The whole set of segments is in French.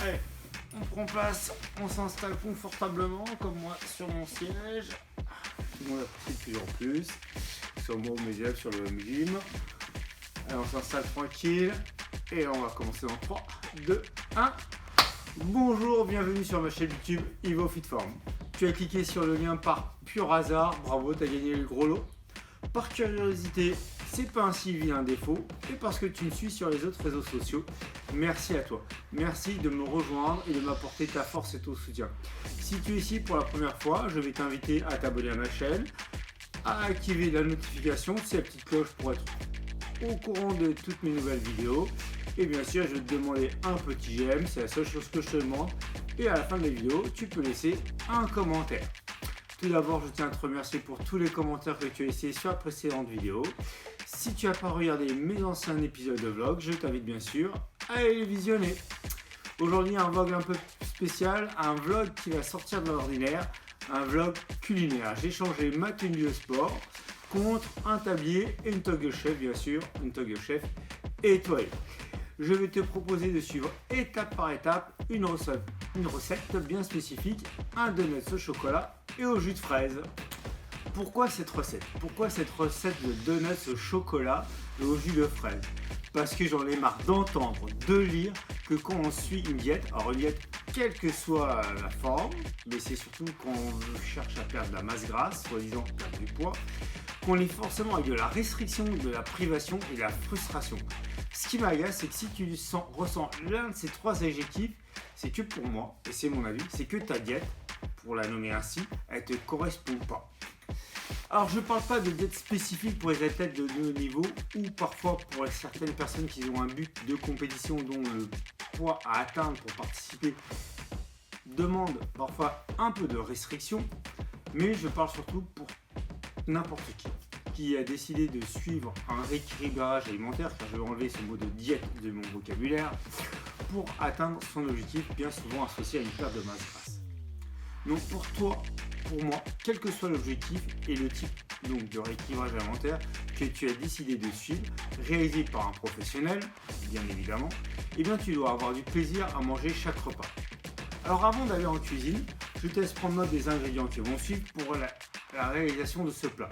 Allez, on prend place, on s'installe confortablement, comme moi, sur mon siège. Tout le monde apprécie de plus en plus. Sur moi ou mes élèves sur le gym. Allez, on s'installe tranquille. Et on va commencer dans 3, 2, 1. Bonjour, bienvenue sur ma chaîne YouTube Ivo Fitform. Tu as cliqué sur le lien par pur hasard, bravo, tu as gagné le gros lot. Par curiosité, c'est pas un vilain défaut, et parce que tu me suis sur les autres réseaux sociaux, merci à toi. Merci de me rejoindre et de m'apporter ta force et ton soutien. Si tu es ici pour la première fois, je vais t'inviter à t'abonner à ma chaîne, à activer la notification, c'est la petite cloche pour être au courant de toutes mes nouvelles vidéos. Et bien sûr, je vais te demander un petit j'aime, c'est la seule chose que je te demande. Et à la fin de la vidéo, tu peux laisser un commentaire. Tout d'abord, je tiens à te remercier pour tous les commentaires que tu as laissés sur la précédente vidéo. Si tu n'as pas regardé mes anciens épisodes de vlog, je t'invite bien sûr à aller les visionner. Aujourd'hui, un vlog un peu spécial, un vlog qui va sortir de l'ordinaire, un vlog culinaire. J'ai changé ma tenue de sport contre un tablier et une toggle chef, bien sûr, une toggle chef étoilée. Je vais te proposer de suivre étape par étape une recette bien spécifique, un donut au chocolat et au jus de fraise. Pourquoi cette recette de donuts au chocolat et au jus de fraise? Parce que j'en ai marre d'entendre, de lire que quand on suit une diète, alors une diète quelle que soit la forme, mais c'est surtout quand on cherche à perdre de la masse grasse, soi-disant perdre du poids, qu'on est forcément avec de la restriction, de la privation et de la frustration. Ce qui m'agace, c'est que si tu ressens l'un de ces trois adjectifs, c'est que pour moi, et c'est mon avis, c'est que ta diète, pour la nommer ainsi, elle ne te correspond pas. Alors je ne parle pas de diète spécifique pour les athlètes de haut niveau ou parfois pour certaines personnes qui ont un but de compétition dont le poids à atteindre pour participer demande parfois un peu de restriction, mais je parle surtout pour n'importe qui a décidé de suivre un rééquilibrage alimentaire, car je vais enlever ce mot de diète de mon vocabulaire, pour atteindre son objectif bien souvent associé à une perte de masse grasse. Donc pour toi, pour moi, quel que soit l'objectif et le type donc, de rééquilibrage alimentaire que tu as décidé de suivre, réalisé par un professionnel, bien évidemment, eh bien tu dois avoir du plaisir à manger chaque repas. Alors avant d'aller en cuisine, je te laisse prendre note des ingrédients qui vont suivre pour la réalisation de ce plat.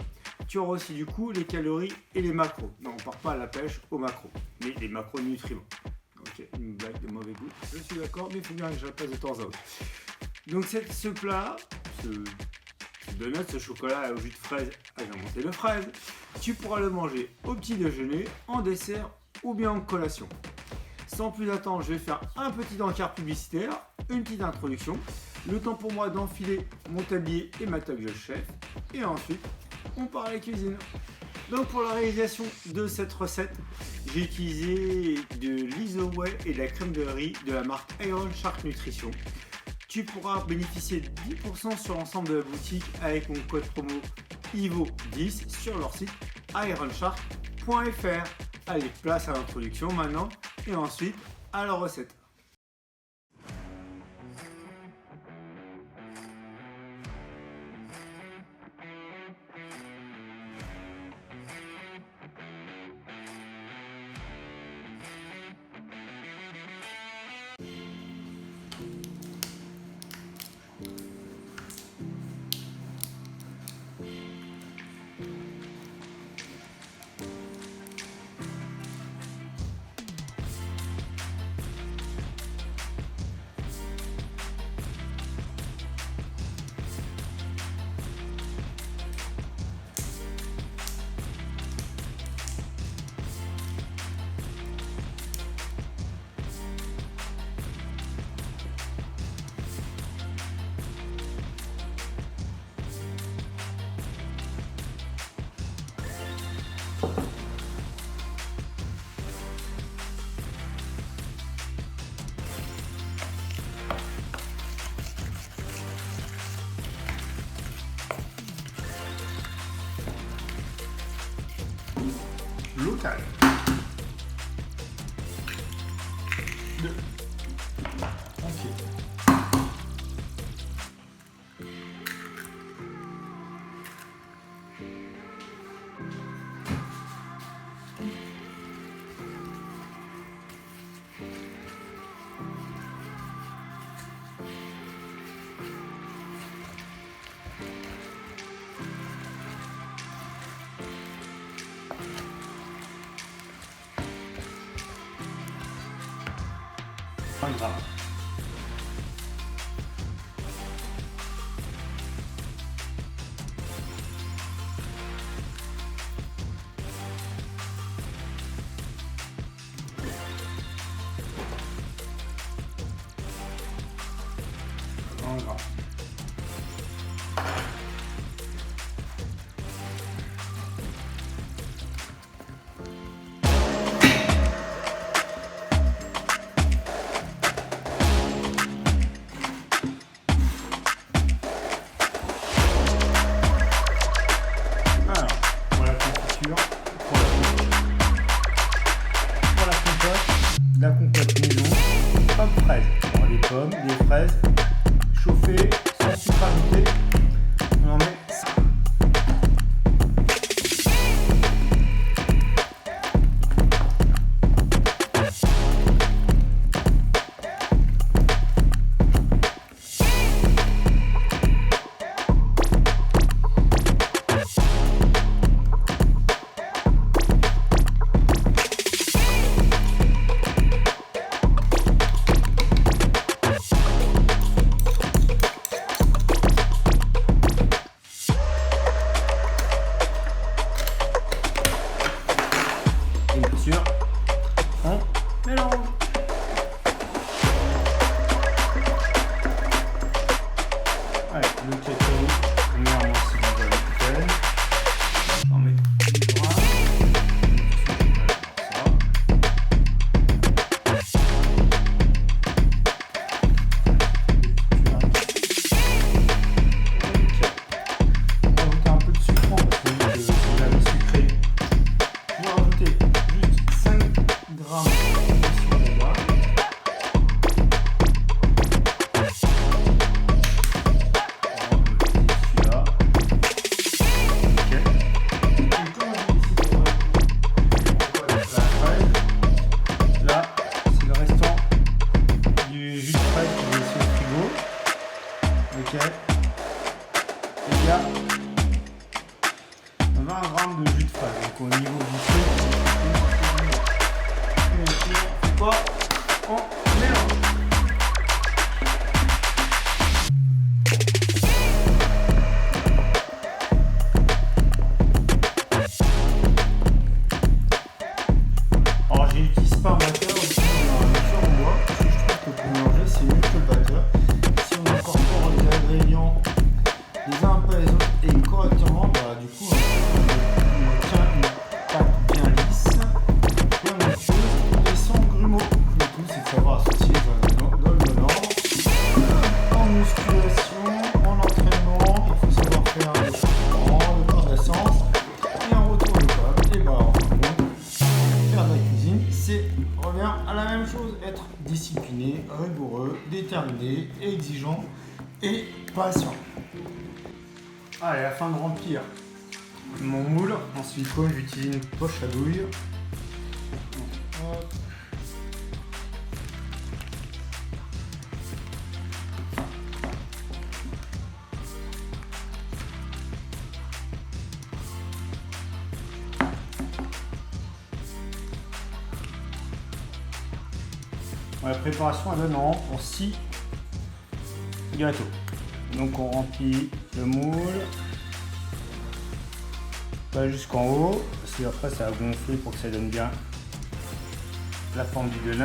Tu auras aussi du coup les calories et les macros. Non, on ne part pas à la pêche aux macros, mais les macronutriments. Ok, une blague de mauvais goût, je suis d'accord, mais il faut bien que je la passe de temps à autre. Donc ce plat, ce donut, ce chocolat au jus de fraise agrémenté de fraise, tu pourras le manger au petit déjeuner, en dessert ou bien en collation. Sans plus attendre, je vais faire un petit encart publicitaire, une petite introduction, le temps pour moi d'enfiler mon tablier et ma toggle chef, et ensuite on part à la cuisine. Donc pour la réalisation de cette recette, j'ai utilisé de l'Isoway et de la crème de riz de la marque Iron Shark Nutrition. Tu pourras bénéficier de 10% sur l'ensemble de la boutique avec mon code promo IVO10 sur leur site ironshark.fr. Allez, place à l'introduction maintenant et ensuite à la recette. Local. 2. Tranquille. 1 gramme. La compote maison, pommes fraises. Alors, les pommes, les fraises, chauffées, sans sucre ajouté. On en met ça. Et bien sûr, on mélange. Allez, le cacao, on met en aussi dans la bouteille. J'en mets 10 grammes. On va rajouter un peu de sucre parce que c'est jamais sucré. Je vais rajouter juste 5 grammes de citron. Celui-là. Ok. Et comme je l'ai citron, là, c'est le restant du jus de fraise que j'ai laissé au frigo. Ok. Et il y a 20 grammes de jus de fraise. Donc au niveau du feu, c'est quoi? On mélange. Alors j'utilise pas un batteur, j'utilise un mixeur en bois parce que je trouve que pour mélanger c'est mieux que le batteur. Si on incorpore les ingrédients les uns après les autres et correctement, bah, du coup on obtient une pâte bien lisse, bien onctueuse et sans grumeaux. Le tout c'est de savoir associer les ingrédients dans le bon ordre. En musculation, en entraînement, il faut savoir faire les changements, le corps d'essence et en retour de table. Et bah en fin de compte, faire de la cuisine, c'est revient à la même chose, être discipliné, rigoureux, déterminé, exigeant et patient. Allez, afin de remplir mon moule en silicone, j'utilise une poche à douille. Hop. La préparation elle donne en rang pour 6 gâteaux. Donc on remplit le moule, pas jusqu'en haut, parce que après ça va gonfler pour que ça donne bien la forme du donut.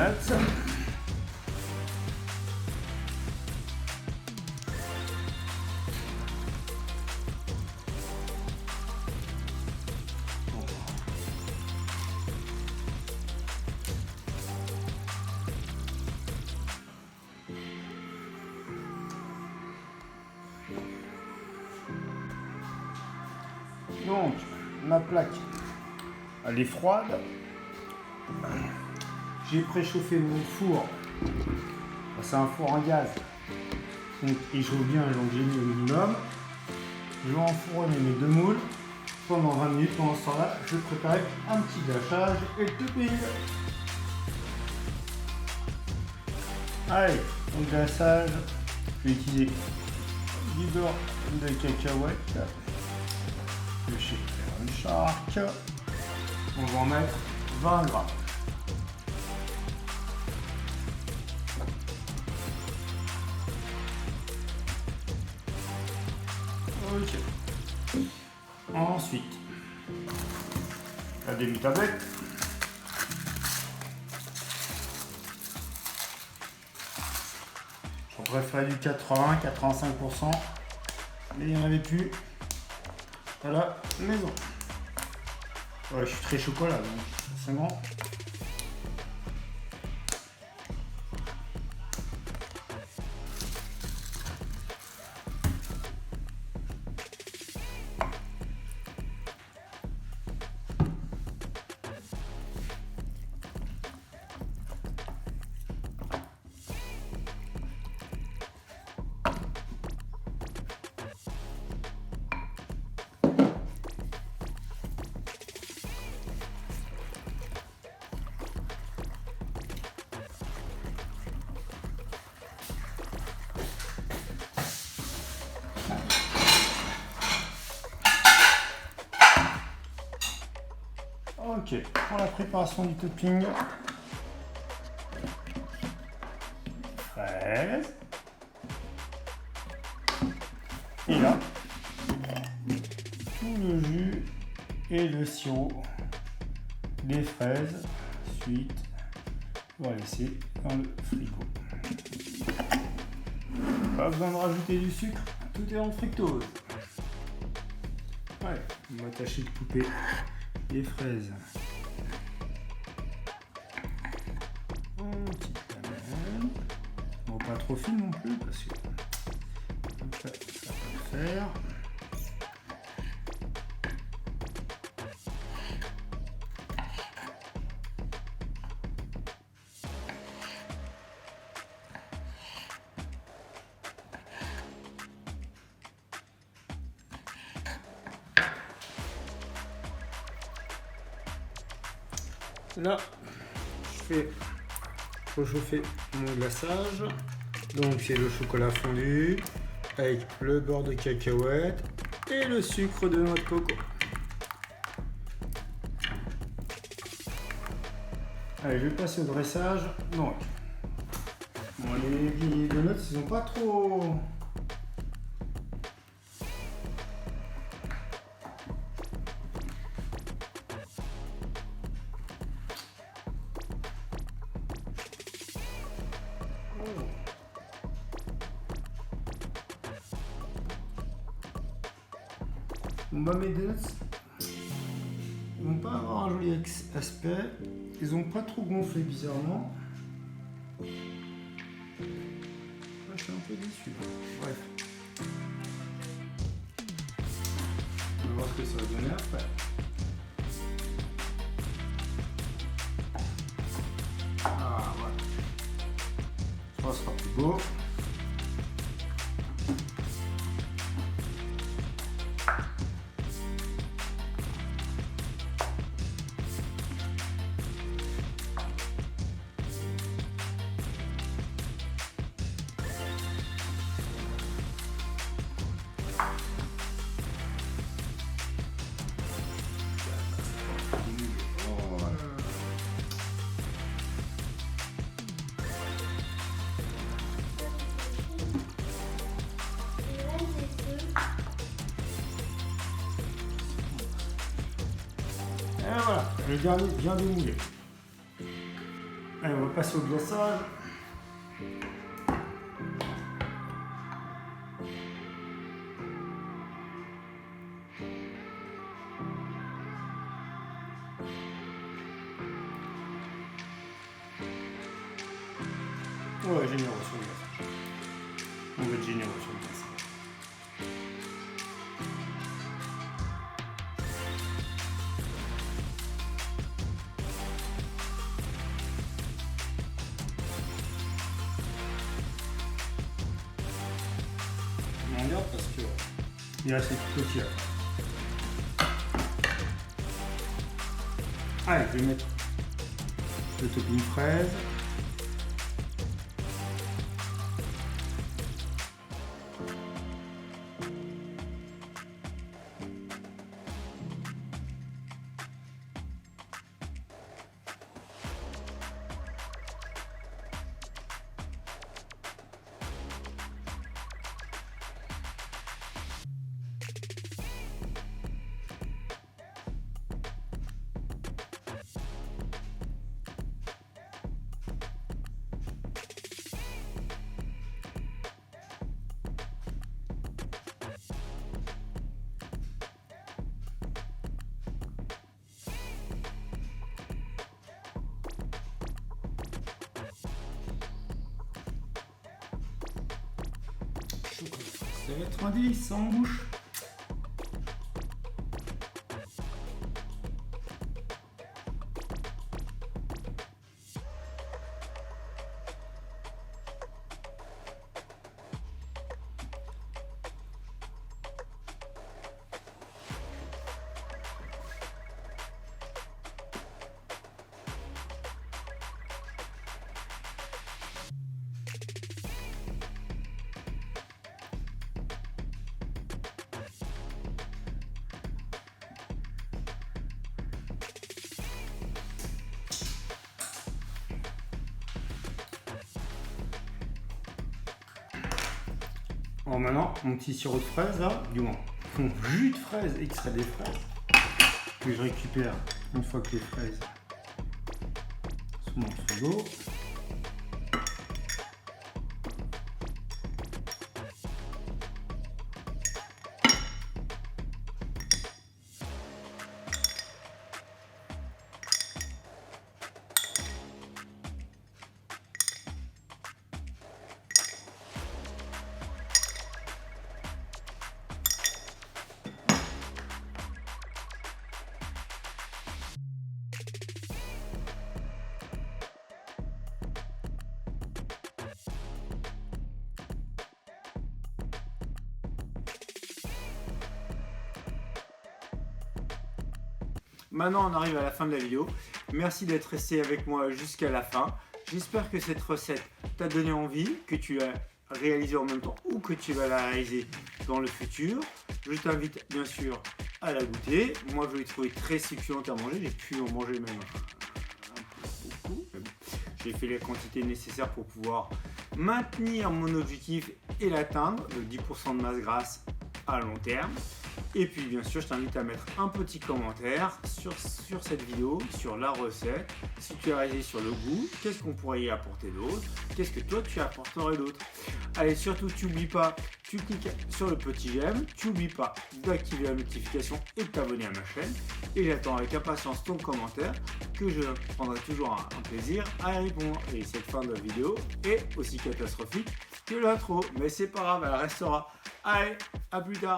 Donc, ma plaque, elle est froide. J'ai préchauffé mon four. C'est un four en gaz. Donc, il chauffe bien, donc j'ai mis au minimum. Je vais enfourner mes deux moules pendant 20 minutes. Pendant ce temps-là, je préparais un petit glachage et tout pile. Allez, donc glaçage, je vais utiliser du beurre de cacahuète de chez Shark. On va en mettre 20 grammes. Ok. Ensuite, la demi-tablette. J'en préférais du 80-85%, mais il n'y en avait plus à la maison. Ouais, je suis très chocolat, donc forcément. Ok, pour la préparation du topping, fraises. Et là, tout le jus et le sirop des fraises. Ensuite, on va laisser dans le frigo. Pas besoin de rajouter du sucre, tout est en fructose. Ouais, on va tâcher de couper les fraises. Bon, pas trop fine non plus parce que ça peut le faire. Là, je fais réchauffer mon glaçage. Donc c'est le chocolat fondu avec le beurre de cacahuète et le sucre de noix de coco. Allez, je vais passer au dressage. Donc, bon, les donuts, ils sont pas trop... Bon, bah, mes donuts, ils vont pas avoir un joli aspect. Ils ont pas trop gonflé bizarrement. Ouais, je suis un peu déçu. Bref. On va voir ce que ça va donner après. Ah voilà. Ça sera plus beau. Et voilà, le dernier vient de mouler. Allez, on va passer au glaçage. Ouais, généreux sur le glaçage. On va être généreux sur le glaçage. On regarde parce que il reste tout petit là. Allez, je vais mettre le topping fraise. Ça va être un délice, ça en bouche. Alors maintenant, mon petit sirop de fraise là, du moins, mon jus de fraise extrait des fraises, que je récupère une fois que les fraises sont dans le frigo. Maintenant, on arrive à la fin de la vidéo. Merci d'être resté avec moi jusqu'à la fin. J'espère que cette recette t'a donné envie, que tu l'as réalisée en même temps ou que tu vas la réaliser dans le futur. Je t'invite bien sûr à la goûter. Moi, je l'ai trouvée très succulente à manger. J'ai pu en manger même beaucoup. J'ai fait les quantités nécessaires pour pouvoir maintenir mon objectif et l'atteindre, le 10% de masse grasse à long terme. Et puis bien sûr, je t'invite à mettre un petit commentaire sur cette vidéo, sur la recette, si tu as réalisé sur le goût, qu'est-ce qu'on pourrait y apporter d'autre, qu'est-ce que toi tu apporterais d'autre. Allez, surtout, tu n'oublies pas, tu cliques sur le petit j'aime, tu n'oublies pas d'activer la notification et de t'abonner à ma chaîne. Et j'attends avec impatience ton commentaire, que je prendrai toujours un plaisir à y répondre. Et cette fin de vidéo est aussi catastrophique que l'intro, mais c'est pas grave, elle restera. Allez, à plus tard.